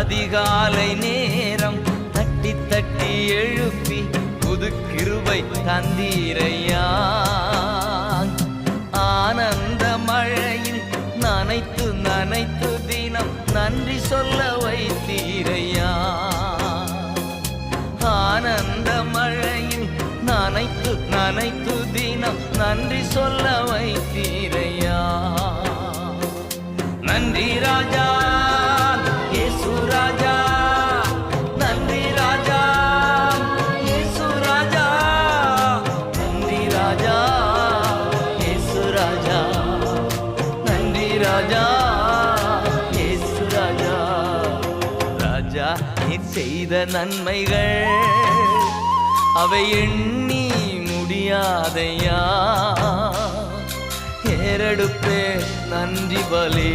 அதிகாலை நேரம் தட்டி தட்டி எழுப்பி புது கிருபை தந்தீரையா. ஆனந்த மழையில் நனைத்து நனைத்து தினம் நன்றி சொல்ல வைத்தீரையா. ஆனந்த மழையில் நனைத்து நனைத்து தினம் நன்றி சொல்ல வைத்தீரையா. நன்றி ராஜா இயேசு ராஜா, நன்றி ராஜா இயேசு ராஜா, நன்றி ராஜா இயேசு ராஜா, நன்றி ராஜா இயேசு ராஜா. ராஜா நீர் செய்த நன்மைகள் அவை எண்ணி முடியாதையா. ஏறெடுப்பே நன்றி பலே.